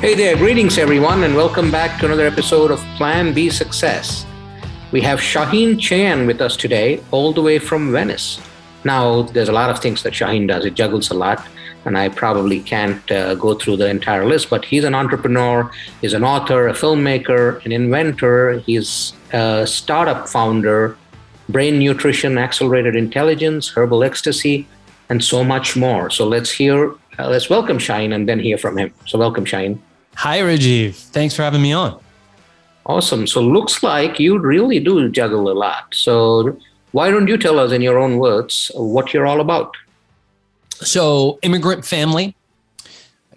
Hey there, greetings everyone, and welcome back to another episode of Plan B Success. We have Shaahin Cheyene with us today, all the way from Venice. Now, there's a lot of things that Shaahin does. It juggles a lot, and I probably can't go through the entire list, but he's an entrepreneur, he's an author, a filmmaker, an inventor, he's a startup founder, brain nutrition, accelerated intelligence, herbal ecstasy, and so much more. So let's welcome Shaahin and then hear from him. So welcome, Shaahin. Hi, Rajiv. Thanks for having me on. Awesome. So looks like you really do juggle a lot. So why don't you tell us in your own words what you're all about? So immigrant family,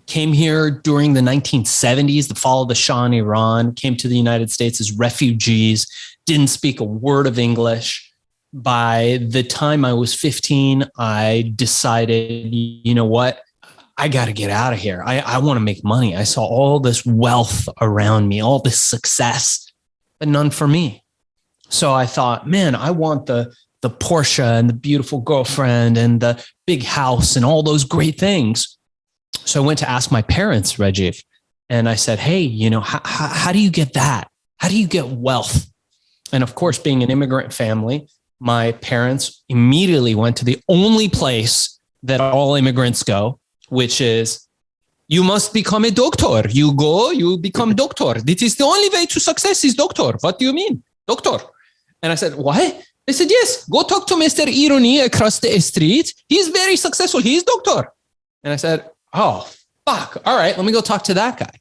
came here during the 1970s, the fall of the Shah in Iran, came to the United States as refugees, didn't speak a word of English. By the time I was 15, I decided, you know what? I got to get out of here. I want to make money. I saw all this wealth around me, all this success, but none for me. So I thought, man, I want the Porsche and the beautiful girlfriend and the big house and all those great things. So I went to ask my parents, Rajiv, and I said, hey, how do you get that? How do you get wealth? And of course, being an immigrant family, my parents immediately went to the only place that all immigrants go, which is, you must become a doctor. You go, you become doctor. This is the only way to success is doctor. What do you mean? Doctor. And I said, what? They said, yes, go talk to Mr. Ironi across the street. He's very successful. He's doctor. And I said, oh, fuck. All right, let me go talk to that guy.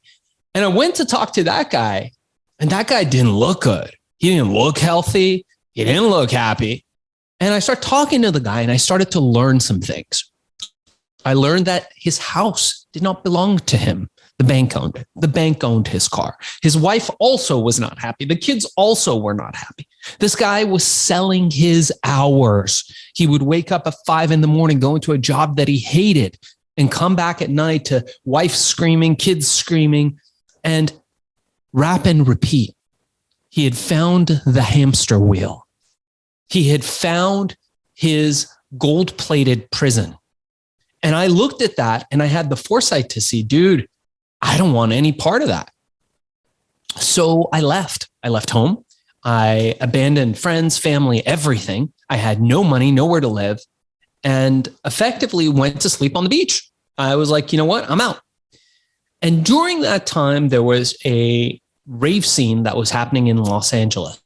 And I went to talk to that guy, and that guy didn't look good. He didn't look healthy. He didn't look happy. And I started talking to the guy, and I started to learn some things. I learned that his house did not belong to him. The bank owned it. The bank owned his car. His wife also was not happy. The kids also were not happy. This guy was selling his hours. He would wake up at 5 a.m, go into a job that he hated, and come back at night to wife screaming, kids screaming, and rap and repeat. He had found the hamster wheel. He had found his gold-plated prison. And I looked at that and I had the foresight to see, dude, I don't want any part of that. So I left. I left home. I abandoned friends, family, everything. I had no money, nowhere to live, and effectively went to sleep on the beach. I was like, you know what? I'm out. And during that time, there was a rave scene that was happening in Los Angeles.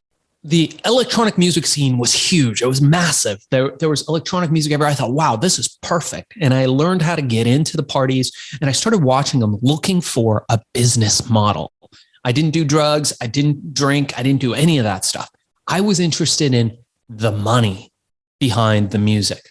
The electronic music scene was huge. It was massive. There was electronic music everywhere. I thought, wow, this is perfect. And I learned how to get into the parties, and I started watching them, looking for a business model. I didn't do drugs. I didn't drink. I didn't do any of that stuff. I was interested in the money behind the music.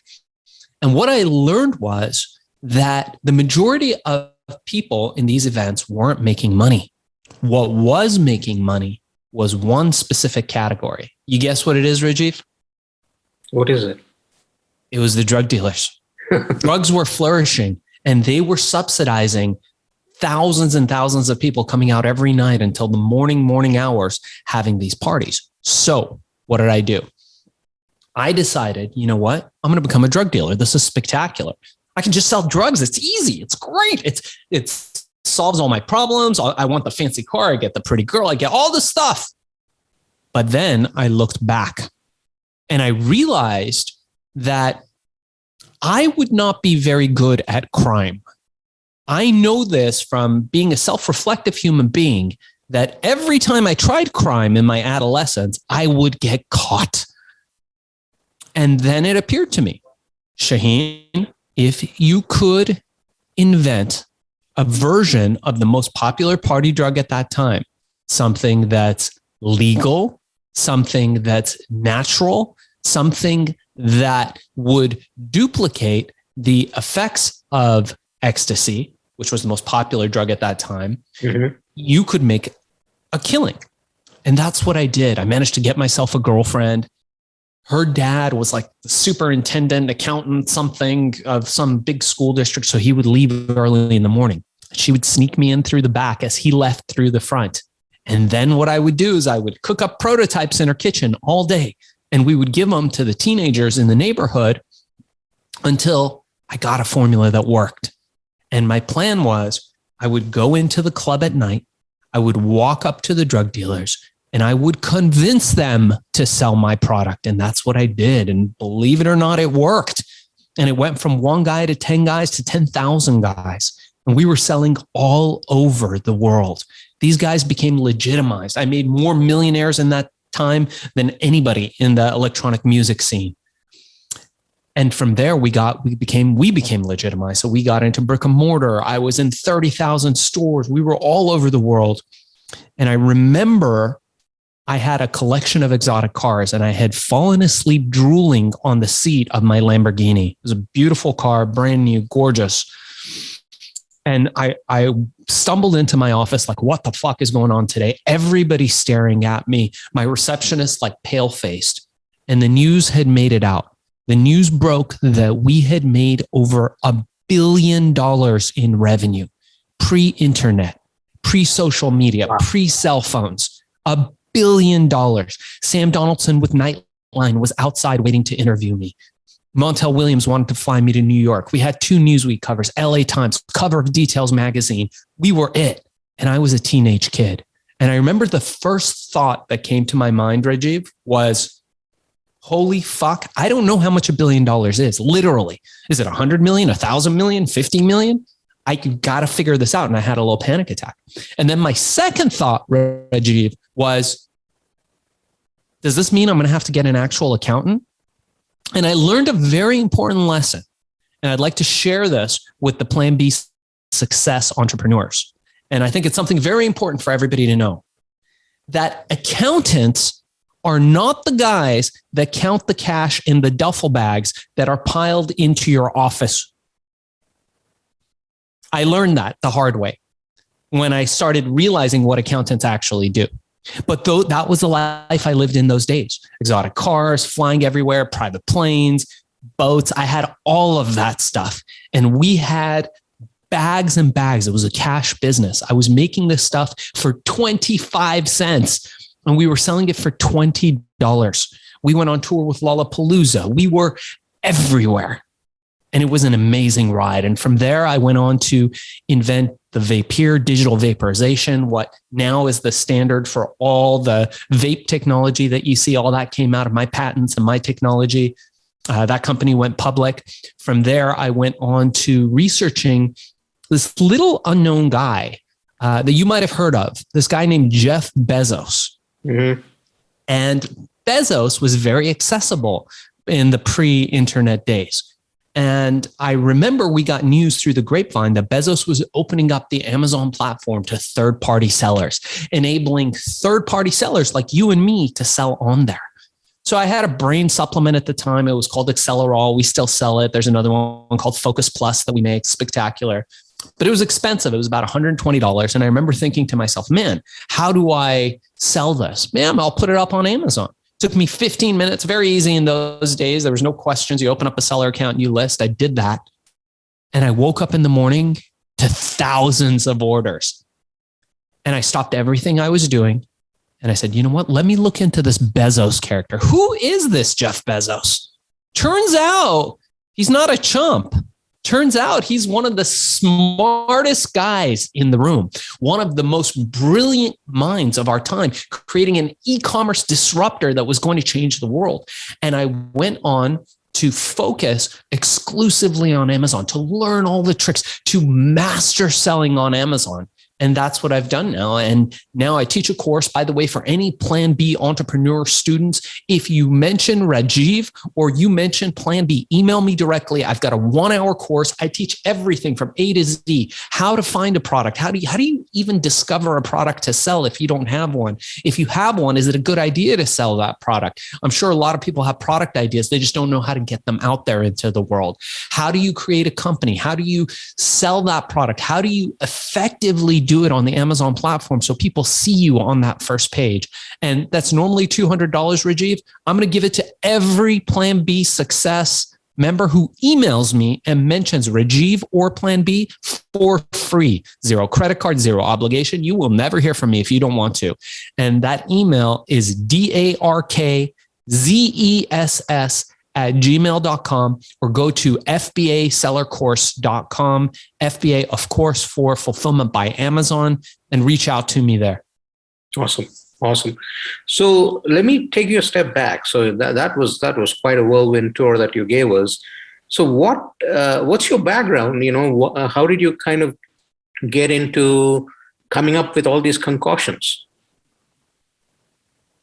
And what I learned was that the majority of people in these events weren't making money. What was making money was one specific category. You guess what it is, Rajiv? What is it? It was the drug dealers. Drugs were flourishing, and they were subsidizing thousands and thousands of people coming out every night until the morning hours having these parties. So what did I do? I decided, you know what? I'm going to become a drug dealer. This is spectacular. I can just sell drugs. It's easy. It's great. It's solves all my problems. I want the fancy car. I get the pretty girl. I get all the stuff. But then I looked back and I realized that I would not be very good at crime. I know this from being a self-reflective human being, that every time I tried crime in my adolescence, I would get caught. And then it appeared to me, Shaahin, if you could invent a version of the most popular party drug at that time, something that's legal, something that's natural, something that would duplicate the effects of ecstasy, which was the most popular drug at that time, you could make a killing. And that's what I did. I managed to get myself a girlfriend. Her dad was like the superintendent, accountant, something of some big school district. So he would leave early in the morning. She would sneak me in through the back as he left through the front. And then what I would do is I would cook up prototypes in her kitchen all day. And we would give them to the teenagers in the neighborhood until I got a formula that worked. And my plan was I would go into the club at night. I would walk up to the drug dealers and I would convince them to sell my product. And that's what I did. And believe it or not, it worked. And it went from one guy to 10 guys to 10,000 guys. And we were selling all over the world. These guys became legitimized. I made more millionaires in that time than anybody in the electronic music scene. And from there, we became legitimized. So we got into brick and mortar. I was in 30,000 stores. We were all over the world. And I remember I had a collection of exotic cars and I had fallen asleep drooling on the seat of my Lamborghini. It was a beautiful car, brand new, gorgeous. And I stumbled into my office like, what the fuck is going on today? Everybody staring at me. My receptionist like pale faced. And the news had made it out. The news broke that we had made over $1 billion in revenue, pre-internet, pre-social media, pre-cell phones, $1 billion. Sam Donaldson with Nightline was outside waiting to interview me. Montel Williams wanted to fly me to New York. We had 2 Newsweek covers, LA Times, cover of Details magazine. We were it. And I was a teenage kid. And I remember the first thought that came to my mind, Rajiv, was, holy fuck, I don't know how much $1 billion is, literally. Is it 100 million, 1,000 million, 50 million? I got to figure this out. And I had a little panic attack. And then my second thought, Rajiv, was, does this mean I'm going to have to get an actual accountant? And I learned a very important lesson. And I'd like to share this with the Plan B success entrepreneurs. And I think it's something very important for everybody to know, that accountants are not the guys that count the cash in the duffel bags that are piled into your office. I learned that the hard way when I started realizing what accountants actually do. But though that was the life I lived in those days. Exotic cars, flying everywhere, private planes, boats. I had all of that stuff. And we had bags and bags. It was a cash business. I was making this stuff for 25 cents. And we were selling it for $20. We went on tour with Lollapalooza. We were everywhere. And it was an amazing ride. And from there, I went on to invent the Vapeur, digital vaporization, what now is the standard for all the vape technology that you see. All that came out of my patents and my technology. That company went public. From there, I went on to researching this little unknown guy that you might have heard of, this guy named Jeff Bezos. Mm-hmm. And Bezos was very accessible in the pre-internet days. And I remember we got news through the grapevine that Bezos was opening up the Amazon platform to third-party sellers, enabling third-party sellers like you and me to sell on there. So I had a brain supplement at the time. It was called Accelerol. We still sell it. There's another one called Focus Plus that we make, spectacular. But it was expensive. It was about $120. And I remember thinking to myself, man, how do I sell this? Man, I'll put it up on Amazon. It took me 15 minutes, very easy in those days. There was no questions. You open up a seller account and you list. I did that. And I woke up in the morning to thousands of orders. And I stopped everything I was doing. And I said, you know what? Let me look into this Bezos character. Who is this Jeff Bezos? Turns out he's not a chump. Turns out he's one of the smartest guys in the room, one of the most brilliant minds of our time, creating an e-commerce disruptor that was going to change the world. And I went on to focus exclusively on Amazon, to learn all the tricks, to master selling on Amazon. And that's what I've done now. And now I teach a course, by the way, for any Plan B entrepreneur students. If you mention Rajiv or you mention Plan B, email me directly. I've got a 1-hour course. I teach everything from A to Z, how to find a product. How do you even discover a product to sell if you don't have one? If you have one, is it a good idea to sell that product? I'm sure a lot of people have product ideas. They just don't know how to get them out there into the world. How do you create a company? How do you sell that product? How do you effectively do it on the Amazon platform so people see you on that first page? And that's normally $200, Rajiv. I'm going to give it to every Plan B success member who emails me and mentions Rajiv or Plan B for free. 0 credit card, 0 obligation. You will never hear from me if you don't want to. And that email is DARKZESS fbasellercourse@gmail.com or go to fbasellercourse.com, FBA, of course, for fulfillment by Amazon, and reach out to me there. Awesome. Awesome. So let me take you a step back. So that was quite a whirlwind tour that you gave us. So what's your background? How did you kind of get into coming up with all these concoctions?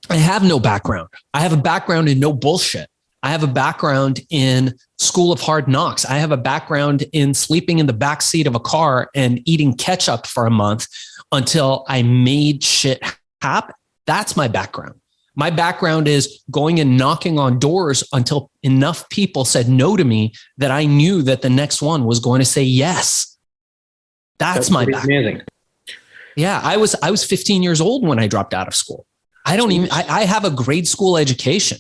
I have no background. I have a background in no bullshit. I have a background in School of Hard Knocks. I have a background in sleeping in the back seat of a car and eating ketchup for a month until I made shit happen. That's my background. My background is going and knocking on doors until enough people said no to me that I knew that the next one was going to say yes. That's my background. Amazing. Yeah, I was 15 years old when I dropped out of school. I have a grade school education.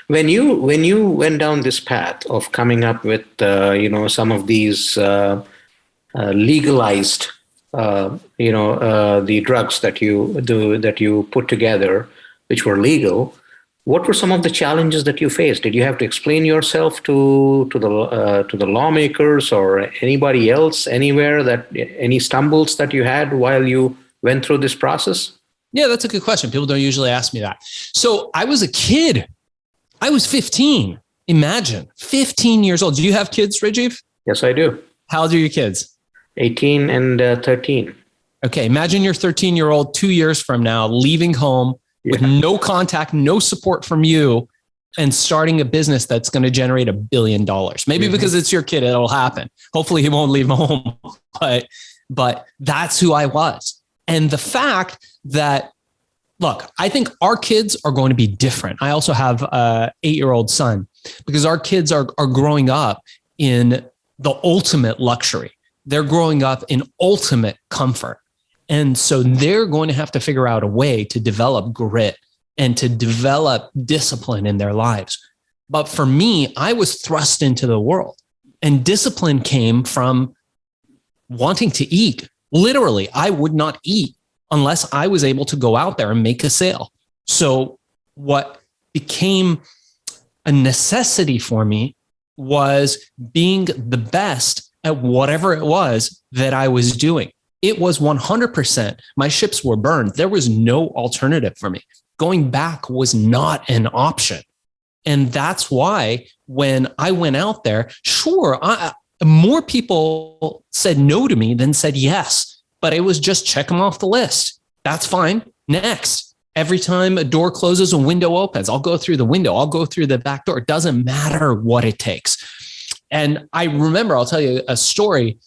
When you went down this path of coming up with some of these legalized the drugs that you put together, which were legal, what were some of the challenges that you faced? Did you have to explain yourself to the lawmakers or anybody else anywhere, that any stumbles that you had while you went through this process? Yeah, that's a good question. People don't usually ask me that. So I was a kid. I was 15. Imagine 15 years old. Do you have kids, Rajiv? Yes, I do. How old are your kids? 18 and 13. Okay. Imagine your 13-year-old 2 years from now, leaving home with no contact, no support from you, and starting a business that's going to generate $1 billion. Maybe because it's your kid, it'll happen. Hopefully he won't leave home, but that's who I was. And the fact that, look, I think our kids are going to be different. I also have an 8-year-old son, because our kids are growing up in the ultimate luxury. They're growing up in ultimate comfort. And so they're going to have to figure out a way to develop grit and to develop discipline in their lives. But for me, I was thrust into the world, and discipline came from wanting to eat. Literally, I would not eat unless I was able to go out there and make a sale. So what became a necessity for me was being the best at whatever it was that I was doing. It was 100%. My ships were burned. There was no alternative for me. Going back was not an option. And that's why when I went out there, sure, more people said no to me than said yes, but it was just check them off the list. That's fine. Next. Every time a door closes, a window opens. I'll go through the window. I'll go through the back door. It doesn't matter what it takes. And I remember, I'll tell you a story.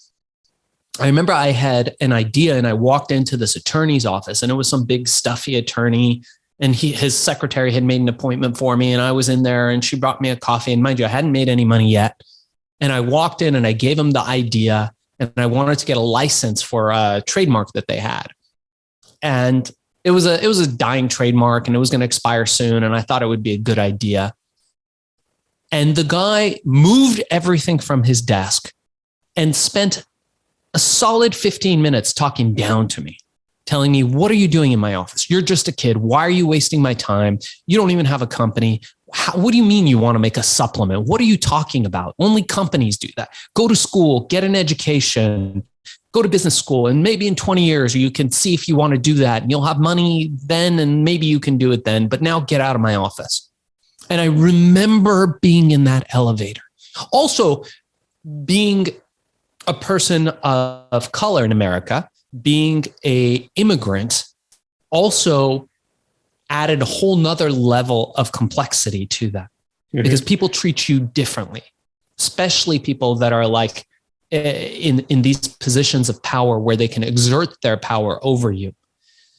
I remember I had an idea and I walked into this attorney's office, and it was some big stuffy attorney, and his secretary had made an appointment for me, and I was in there and she brought me a coffee. And mind you, I hadn't made any money yet. And I walked in and I gave him the idea, and I wanted to get a license for a trademark that they had. And it was a dying trademark, and it was going to expire soon. And I thought it would be a good idea. And the guy moved everything from his desk and spent a solid 15 minutes talking down to me, telling me, what are you doing in my office? You're just a kid. Why are you wasting my time? You don't even have a company. What do you mean you want to make a supplement? What are you talking about? Only companies do that. Go to school, get an education, go to business school, and maybe in 20 years you can see if you want to do that, and you'll have money then, and maybe you can do it then. But now get out of my office. And I remember being in that elevator. Also, being a person of color in America, being an immigrant, also added a whole nother level of complexity to that, because people treat you differently, especially people that are like in these positions of power where they can exert their power over you.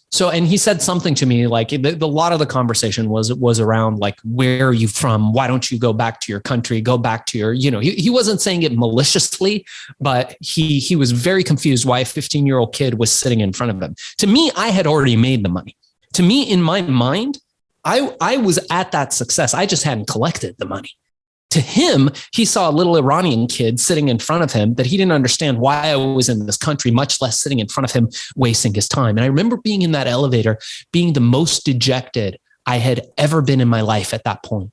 So, and he said something to me, like a lot of the conversation was around like, where are you from? Why don't you go back to your country? Go back to your, he wasn't saying it maliciously, but he was very confused why a 15-year-old kid was sitting in front of him. To me, I had already made the money. To me, in my mind, I was at that success. I just hadn't collected the money. To him, he saw a little Iranian kid sitting in front of him that he didn't understand why I was in this country, much less sitting in front of him, wasting his time. And I remember being in that elevator, being the most dejected I had ever been in my life at that point.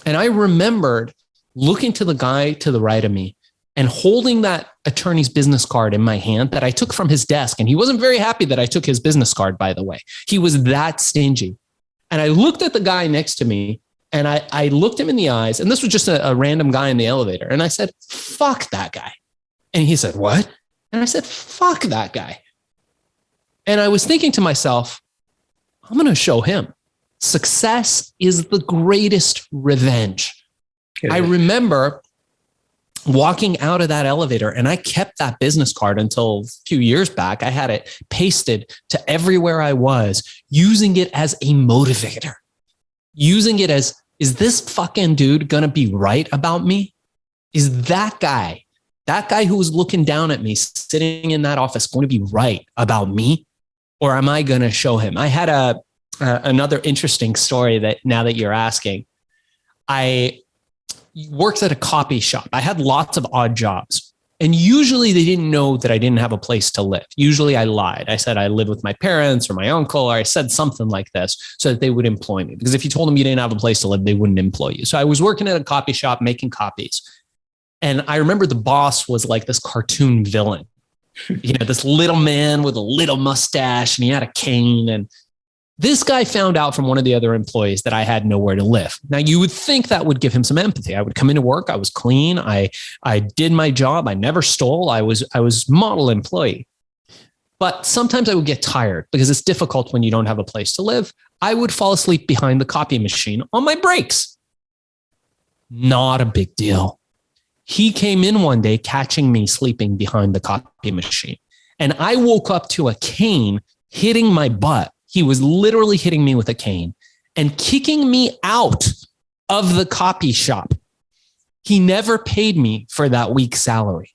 And I remembered looking to the guy to the right of me and holding that attorney's business card in my hand that I took from his desk. And he wasn't very happy that I took his business card, by the way. He was that stingy. And I looked at the guy next to me and I looked him in the eyes. And this was just a random guy in the elevator. And I said, fuck that guy. And he said, what? And I said, fuck that guy. And I was thinking to myself, I'm going to show him. Success is the greatest revenge. I remember walking out of that elevator and I kept that business card until a few years back. I had it pasted to everywhere I was, using it as a motivator, using it as, is this fucking dude going to be right about me? Is that guy who was looking down at me sitting in that office going to be right about me? Or am I going to show him? I had another interesting story that now that you're asking, I worked at a copy shop. I had lots of odd jobs. And usually they didn't know that I didn't have a place to live. Usually I lied. I said I lived with my parents or my uncle, or I said something like this so that they would employ me. Because if you told them you didn't have a place to live, they wouldn't employ you. So I was working at a copy shop making copies. And I remember the boss was like this cartoon villain, this little man with a little mustache, and he had a cane. And this guy found out from one of the other employees that I had nowhere to live. Now, you would think that would give him some empathy. I would come into work. I was clean. I did my job. I never stole. I was model employee. But sometimes I would get tired because it's difficult when you don't have a place to live. I would fall asleep behind the copy machine on my breaks. Not a big deal. He came in one day catching me sleeping behind the copy machine. And I woke up to a cane hitting my butt. He was literally hitting me with a cane and kicking me out of the copy shop. He never paid me for that week's salary.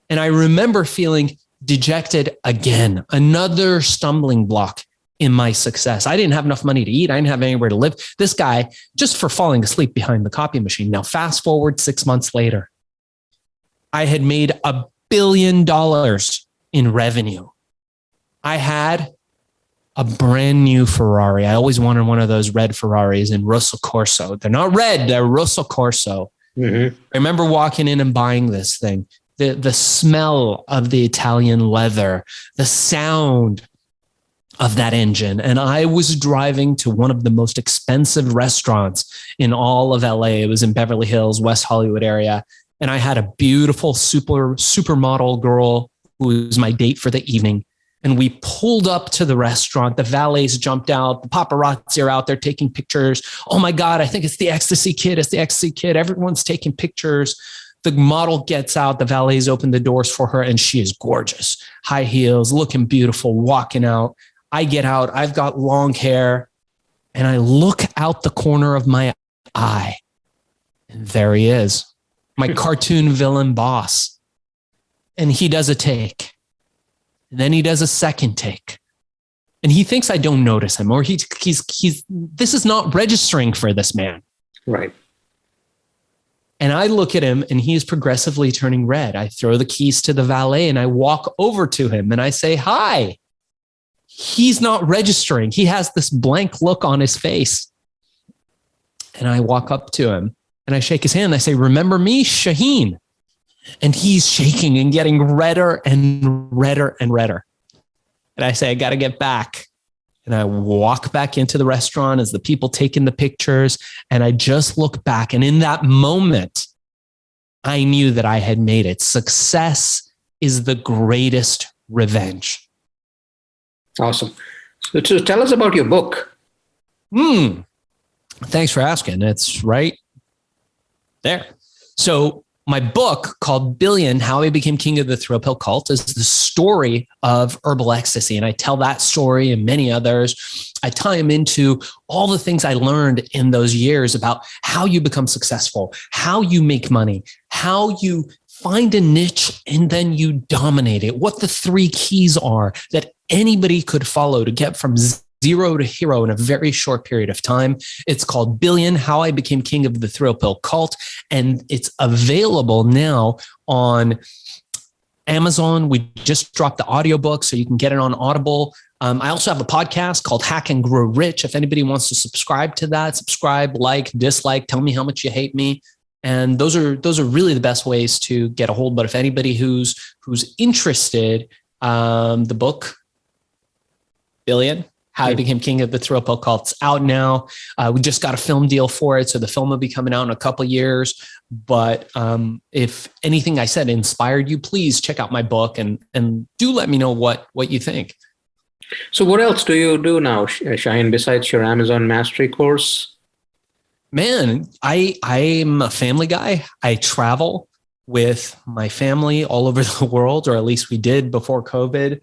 And I remember feeling dejected again, another stumbling block in my success. I didn't have enough money to eat. I didn't have anywhere to live. This guy, just for falling asleep behind the copy machine. Now, fast forward 6 months later, I had made $1 billion in revenue. I had a brand new Ferrari. I always wanted one of those red Ferraris in Rosso Corso. They're not red, they're Rosso Corso. Mm-hmm. I remember walking in and buying this thing. The smell of the Italian leather, the sound of that engine. And I was driving to one of the most expensive restaurants in all of LA. It was in Beverly Hills, West Hollywood area. And I had a beautiful supermodel girl who was my date for the evening. And we pulled up to the restaurant. The valets jumped out. The paparazzi are out there taking pictures. Oh my God, I think it's the Ecstasy Kid. It's the Ecstasy Kid. Everyone's taking pictures. The model gets out. The valets open the doors for her. And she is gorgeous. High heels, looking beautiful, walking out. I get out. I've got long hair. And I look out the corner of my eye. And there he is. My cartoon villain boss. And he does a take. And then he does a second take. And he thinks I don't notice him, or he's this is not registering for this man. Right. And I look at him and he is progressively turning red. I throw the keys to the valet and I walk over to him and I say, hi. He's not registering. He has this blank look on his face. And I walk up to him and I shake his hand. I say, remember me, Shaahin? And he's shaking and getting redder and redder and redder. And I say, I got to get back. And I walk back into the restaurant as the people taking the pictures. And I just look back. And in that moment, I knew that I had made it. Success is the greatest revenge. Awesome. So tell us about your book. Thanks for asking. It's right there. So my book called Billion, How I Became King of the Thrill Pill Cult, is the story of herbal ecstasy. And I tell that story and many others. I tie them into all the things I learned in those years about how you become successful, how you make money, how you find a niche and then you dominate it, what the 3 keys are that anybody could follow to get from zero to hero in a very short period of time. It's called Billion, How I Became King of the Thrill Pill Cult. And it's available now on Amazon. We just dropped the audiobook so you can get it on Audible. I also have a podcast called Hack and Grow Rich. If anybody wants to subscribe to that, subscribe, like, dislike, tell me how much you hate me. And those are really the best ways to get a hold. But if anybody who's interested, the book Billion, How I Became King of the Thrill Pill Cult, it's out now. We just got a film deal for it, so the film will be coming out in a couple of years. But if anything I said inspired you, please check out my book and do let me know what you think. So what else do you do now, Shaahin, besides your Amazon Mastery course? Man, I'm a family guy. I travel with my family all over the world, or at least we did before COVID.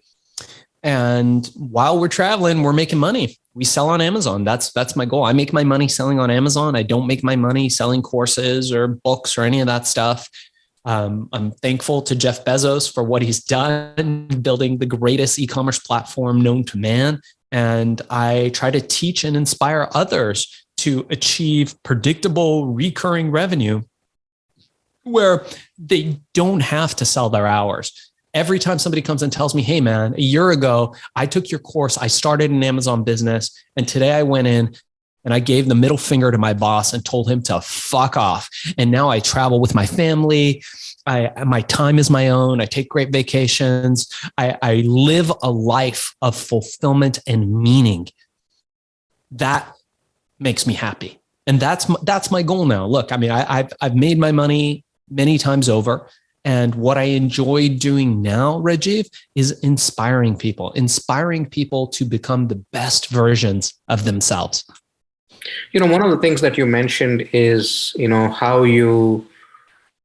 And while we're traveling, we're making money. We sell on Amazon. That's my goal. I make my money selling on Amazon. I don't make my money selling courses or books or any of that stuff. I'm thankful to Jeff Bezos for what he's done, building the greatest e-commerce platform known to man. And I try to teach and inspire others to achieve predictable recurring revenue where they don't have to sell their hours. Every time somebody comes and tells me, hey man, a year ago, I took your course, I started an Amazon business, and today I went in and I gave the middle finger to my boss and told him to fuck off. And now I travel with my family. My time is my own. I take great vacations. I live a life of fulfillment and meaning. That makes me happy. And that's my goal now. Look, I mean, I've made my money many times over. And what I enjoy doing now, Rajiv, is inspiring people to become the best versions of themselves. One of the things that you mentioned is, how you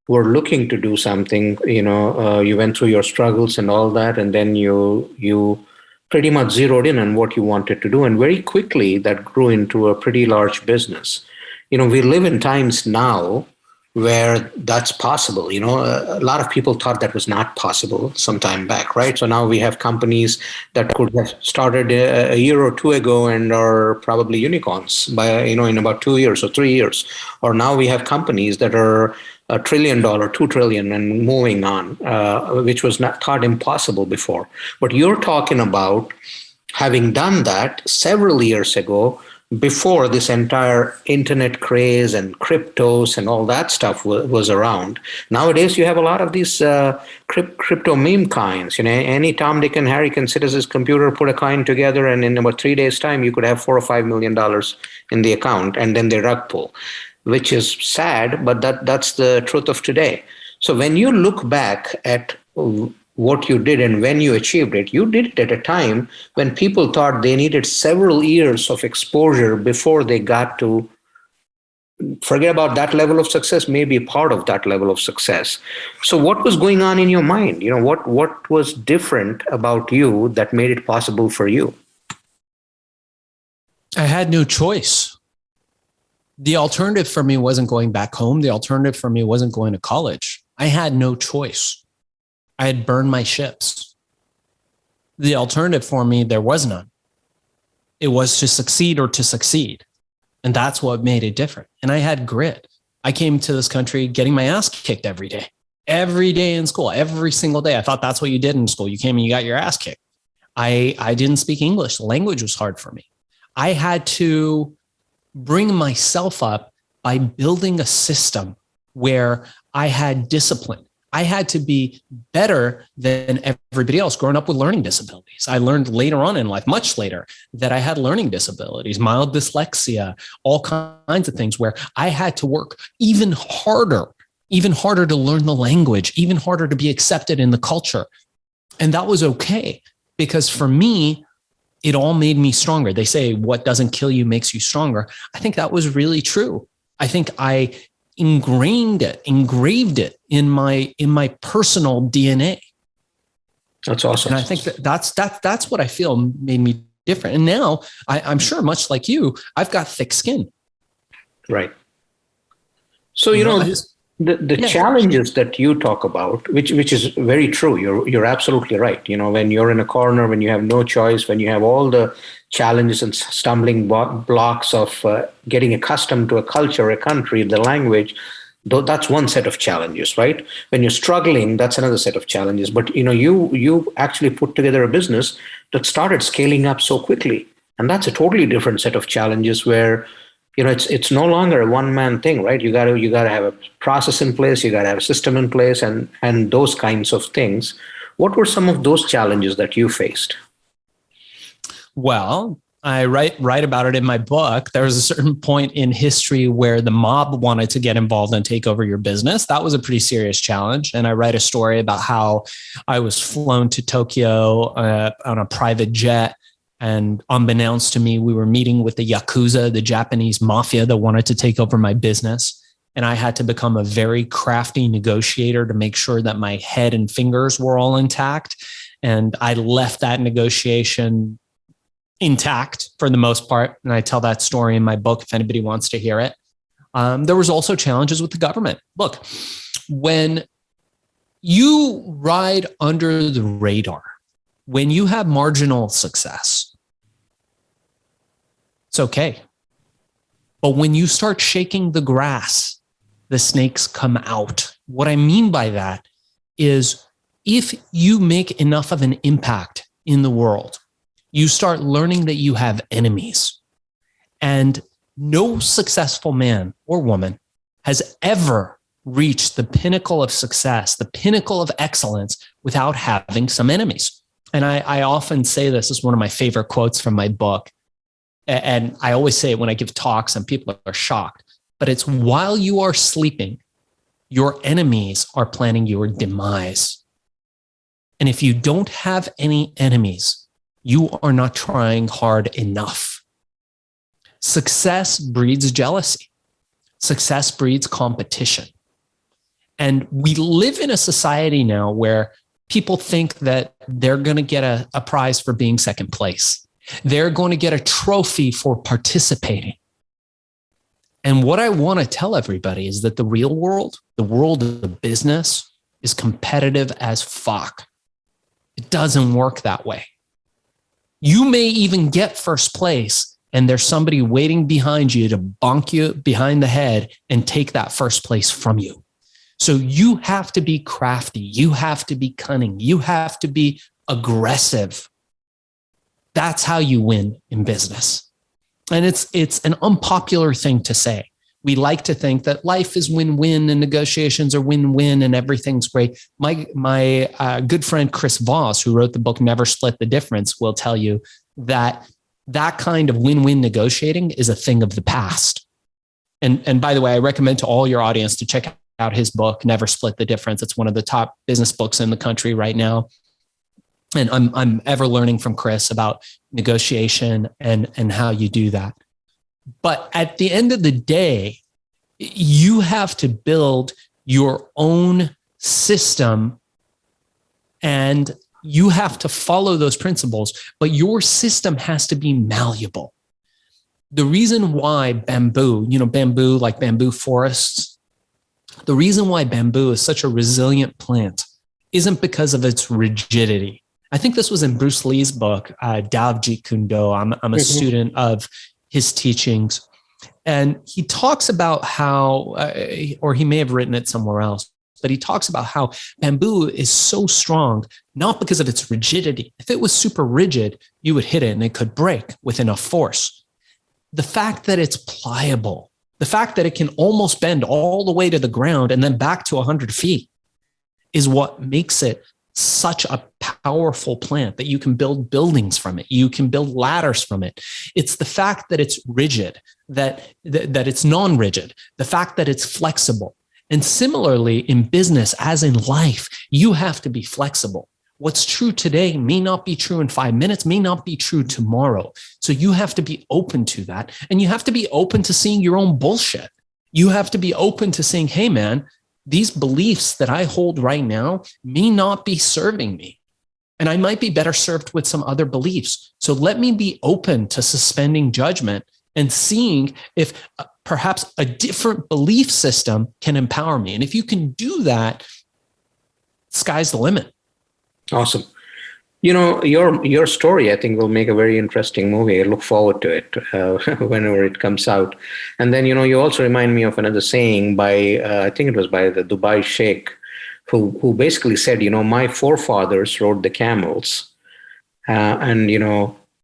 were looking to do something, you went through your struggles and all that, and then you pretty much zeroed in on what you wanted to do. And very quickly that grew into a pretty large business. We live in times now where that's possible. A lot of people thought that was not possible some time back, right? So now we have companies that could have started a year or two ago and are probably unicorns by, in about 2 years or 3 years. Or now we have companies that are $1 trillion, $2 trillion and moving on, which was not thought impossible before. But you're talking about having done that several years ago, before this entire internet craze and cryptos and all that stuff was around. Nowadays, you have a lot of these crypto meme coins. Any Tom, Dick, and Harry can sit at his computer, put a coin together, and in about 3 days' time, you could have $4 or $5 million in the account, and then they rug pull, which is sad, but that's the truth of today. So when you look back at what you did and when you achieved it, you did it at a time when people thought they needed several years of exposure before they got to forget about that level of success, maybe part of that level of success. So what was going on in your mind? What was different about you that made it possible for you? I had no choice. The alternative for me wasn't going back home. The alternative for me wasn't going to college. I had no choice. I had burned my ships. The alternative for me, there was none. It was to succeed or to succeed. And that's what made it different. And I had grit. I came to this country getting my ass kicked every day in school, every single day. I thought that's what you did in school. You came and you got your ass kicked. I didn't speak English. The language was hard for me. I had to bring myself up by building a system where I had discipline. I had to be better than everybody else. Growing up with learning disabilities, I learned later on in life, much later, that I had learning disabilities, mild dyslexia, all kinds of things where I had to work even harder to learn the language, even harder to be accepted in the culture. And that was okay, because for me, it all made me stronger. They say what doesn't kill you makes you stronger. I think that was really true. I think I engraved it in my personal DNA. That's awesome. And I think that's what I feel made me different. And now I'm sure, much like you, I've got thick skin. Right. So the challenges that you talk about, which is very true. You're absolutely right. When you're in a corner, when you have no choice, when you have all the challenges and stumbling blocks of getting accustomed to a culture, a country, the language, Though that's one set of challenges, right? When you're struggling, that's another set of challenges. But you actually put together a business that started scaling up so quickly, and that's a totally different set of challenges where it's no longer a one man thing, right? You got to have a process in place, you got to have a system in place, and those kinds of things. What were some of those challenges that you faced? Well, I write about it in my book. There was a certain point in history where the mob wanted to get involved and take over your business. That was a pretty serious challenge. And I write a story about how I was flown to Tokyo on a private jet. And unbeknownst to me, we were meeting with the Yakuza, the Japanese mafia that wanted to take over my business. And I had to become a very crafty negotiator to make sure that my head and fingers were all intact. And I left that negotiation intact for the most part. And I tell that story in my book if anybody wants to hear it. There was also challenges with the government. Look, when you ride under the radar, when you have marginal success, it's okay. But when you start shaking the grass, the snakes come out. What I mean by that is if you make enough of an impact in the world, you start learning that you have enemies. And no successful man or woman has ever reached the pinnacle of success, the pinnacle of excellence without having some enemies. And I often say this is one of my favorite quotes from my book. And I always say it when I give talks and people are shocked, but it's while you are sleeping, your enemies are planning your demise. And if you don't have any enemies, you are not trying hard enough. Success breeds jealousy. Success breeds competition. And we live in a society now where people think that they're going to get a prize for being second place. They're going to get a trophy for participating. And what I want to tell everybody is that the real world, the world of business, is competitive as fuck. It doesn't work that way. You may even get first place and there's somebody waiting behind you to bonk you behind the head and take that first place from you. So you have to be crafty. You have to be cunning. You have to be aggressive. That's how you win in business. And it's an unpopular thing to say. We like to think that life is win-win and negotiations are win-win and everything's great. My good friend Chris Voss, who wrote the book Never Split the Difference, will tell you that that kind of win-win negotiating is a thing of the past. And by the way, I recommend to all your audience to check out his book, Never Split the Difference. It's one of the top business books in the country right now. And I'm ever learning from Chris about negotiation and how you do that. But at the end of the day, you have to build your own system and you have to follow those principles, but your system has to be malleable. The reason why bamboo, bamboo, like bamboo forests, the reason why bamboo is such a resilient plant isn't because of its rigidity. I think this was in Bruce Lee's book, Tao Jeet Kune Do. I'm a student of his teachings. And he talks about how, or he may have written it somewhere else, but he talks about how bamboo is so strong, not because of its rigidity. If it was super rigid, you would hit it and it could break with enough force. The fact that it's pliable, the fact that it can almost bend all the way to the ground and then back to 100 feet is what makes it such a powerful plant that you can build buildings from it. You can build ladders from it. It's the fact that it's rigid, that it's non-rigid, the fact that it's flexible. And similarly in business, as in life, you have to be flexible. What's true today may not be true in 5 minutes, may not be true tomorrow. So you have to be open to that. And you have to be open to seeing your own bullshit. You have to be open to saying, hey man, these beliefs that I hold right now may not be serving me. And I might be better served with some other beliefs. So let me be open to suspending judgment and seeing if perhaps a different belief system can empower me. And if you can do that, sky's the limit. Awesome. Your story, I think, will make a very interesting movie. I look forward to it whenever it comes out. And then, you also remind me of another saying by, I think it was by the Dubai Sheikh, who basically said, my forefathers rode the camels, and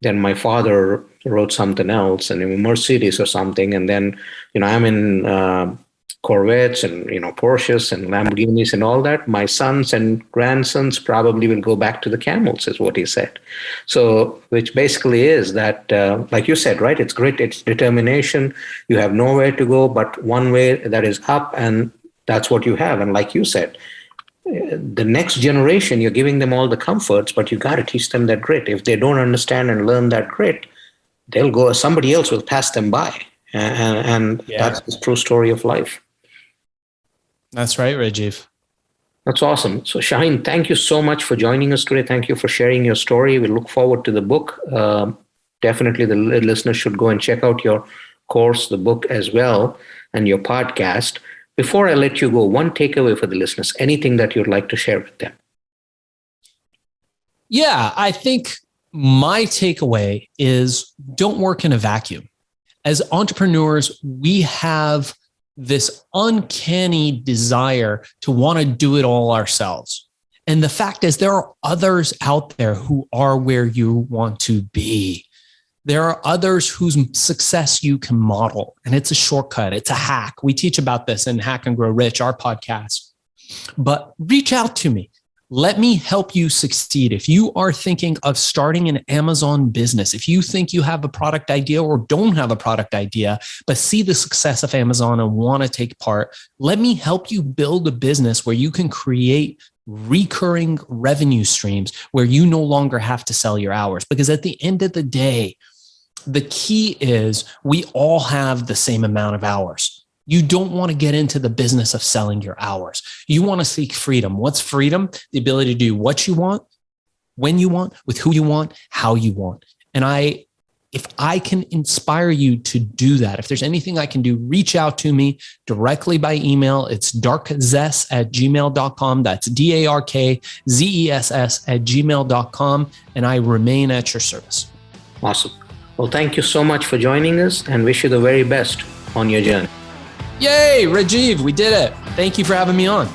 then my father rode something else, and a Mercedes or something, and then I'm in Corvettes and Porsches and Lamborghinis and all that. My sons and grandsons probably will go back to the camels, is what he said. So, which basically is that, like you said, right? It's grit, it's determination. You have nowhere to go but one way, that is up, and that's what you have. And like you said, the next generation, you're giving them all the comforts, but you got to teach them that grit. If they don't understand and learn that grit, they'll go. Somebody else will pass them by, and that's the true story of life. That's right, Rajiv. That's awesome. So, Shaahin, thank you so much for joining us today. Thank you for sharing your story. We look forward to the book. Definitely, the listeners should go and check out your course, the book as well, and your podcast. Before I let you go, one takeaway for the listeners, anything that you'd like to share with them? Yeah, I think my takeaway is don't work in a vacuum. As entrepreneurs, we have this uncanny desire to want to do it all ourselves. And the fact is, there are others out there who are where you want to be. There are others whose success you can model, and it's a shortcut. It's a hack. We teach about this in Hack and Grow Rich, our podcast. But reach out to me. Let me help you succeed. If you are thinking of starting an Amazon business, if you think you have a product idea or don't have a product idea, but see the success of Amazon and want to take part, let me help you build a business where you can create recurring revenue streams where you no longer have to sell your hours. Because at the end of the day, the key is we all have the same amount of hours. You don't want to get into the business of selling your hours. You want to seek freedom. What's freedom? The ability to do what you want, when you want, with who you want, how you want. And if I can inspire you to do that, if there's anything I can do, reach out to me directly by email. It's darkzess@gmail.com. That's DARKZESS@gmail.com. And I remain at your service. Awesome. Well, thank you so much for joining us, and wish you the very best on your journey. Yay, Rajiv, we did it. Thank you for having me on.